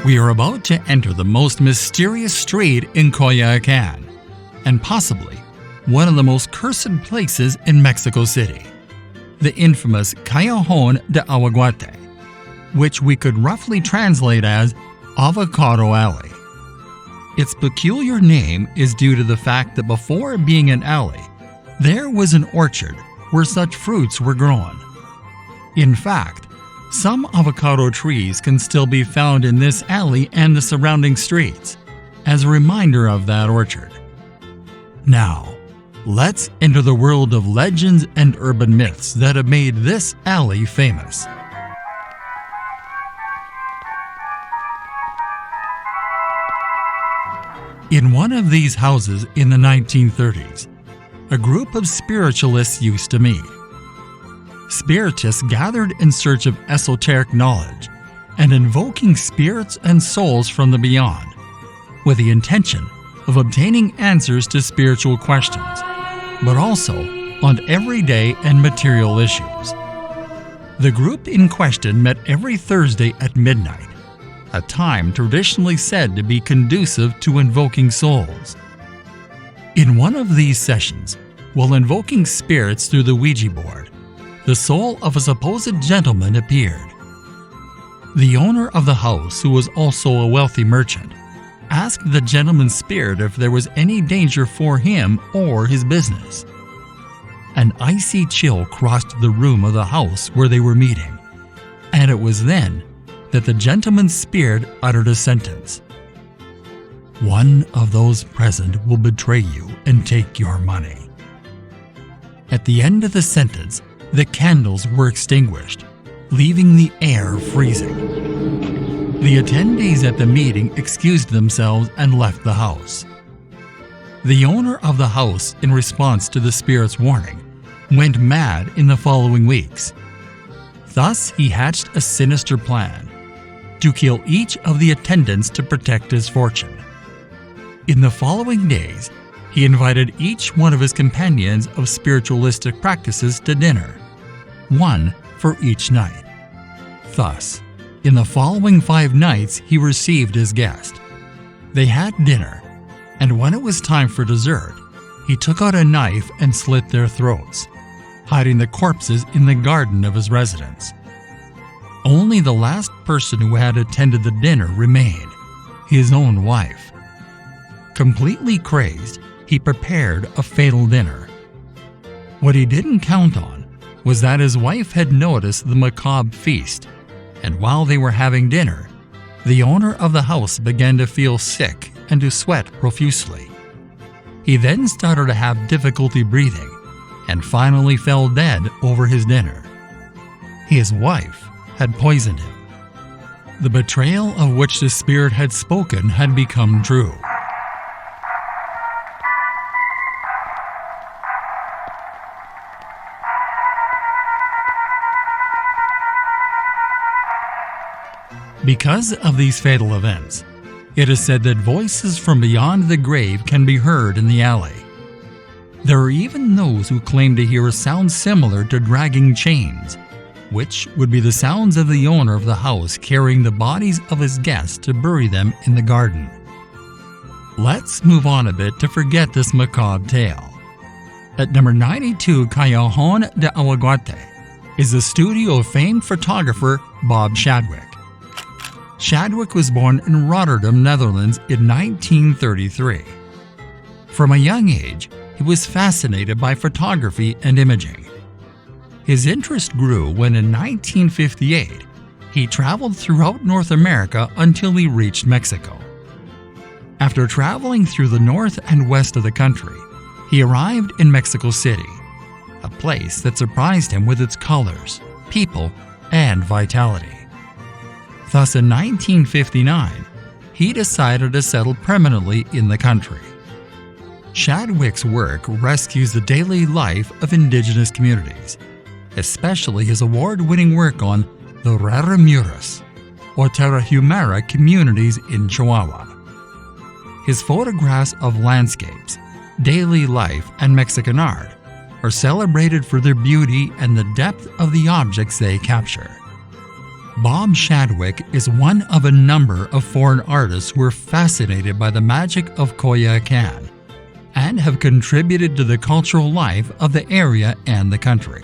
We are about to enter the most mysterious street in Coyoacan, and possibly one of the most cursed places in Mexico City, the infamous Callejón del Aguacate, which we could roughly translate as Avocado Alley. Its peculiar name is due to the fact that before being an alley, there was an orchard where such fruits were grown. In fact, some avocado trees can still be found in this alley and the surrounding streets, as a reminder of that orchard. Now, let's enter the world of legends and urban myths that have made this alley famous. In one of these houses in the 1930s, a group of spiritualists used to meet. Spiritists gathered in search of esoteric knowledge and invoking spirits and souls from the beyond, with the intention of obtaining answers to spiritual questions, but also on everyday and material issues. The group in question met every Thursday at midnight, a time traditionally said to be conducive to invoking souls. In one of these sessions, while invoking spirits through the Ouija board, the soul of a supposed gentleman appeared. The owner of the house, who was also a wealthy merchant, asked the gentleman's spirit if there was any danger for him or his business. An icy chill crossed the room of the house where they were meeting, and it was then that the gentleman's spirit uttered a sentence. "One of those present will betray you and take your money." At the end of the sentence, the candles were extinguished, leaving the air freezing. The attendees at the meeting excused themselves and left the house. The owner of the house, in response to the spirit's warning, went mad in the following weeks. Thus, he hatched a sinister plan to kill each of the attendants to protect his fortune. In the following days, he invited each one of his companions of spiritualistic practices to dinner, one for each night. Thus, in the following 5 nights, he received his guest. They had dinner, and when it was time for dessert, he took out a knife and slit their throats, hiding the corpses in the garden of his residence. Only the last person who had attended the dinner remained, his own wife. Completely crazed, he prepared a fatal dinner. What he didn't count on was that his wife had noticed the macabre feast, and while they were having dinner, the owner of the house began to feel sick and to sweat profusely. He then started to have difficulty breathing and finally fell dead over his dinner. His wife had poisoned him. The betrayal of which the spirit had spoken had become true. Because of these fatal events, it is said that voices from beyond the grave can be heard in the alley. There are even those who claim to hear a sound similar to dragging chains, which would be the sounds of the owner of the house carrying the bodies of his guests to bury them in the garden. Let's move on a bit to forget this macabre tale. At number 92 Callejón del Aguacate is the studio of famed photographer Bob Chadwick. Chadwick was born in Rotterdam, Netherlands in 1933. From a young age, he was fascinated by photography and imaging. His interest grew when in 1958, he traveled throughout North America until he reached Mexico. After traveling through the north and west of the country, he arrived in Mexico City, a place that surprised him with its colors, people, and vitality. Thus, in 1959, he decided to settle permanently in the country. Chadwick's work rescues the daily life of indigenous communities, especially his award-winning work on the Rarámuras, or Tarahumara communities in Chihuahua. His photographs of landscapes, daily life, and Mexican art are celebrated for their beauty and the depth of the objects they capture. Bob Shadwick is one of a number of foreign artists who are fascinated by the magic of Coyoacan and have contributed to the cultural life of the area and the country.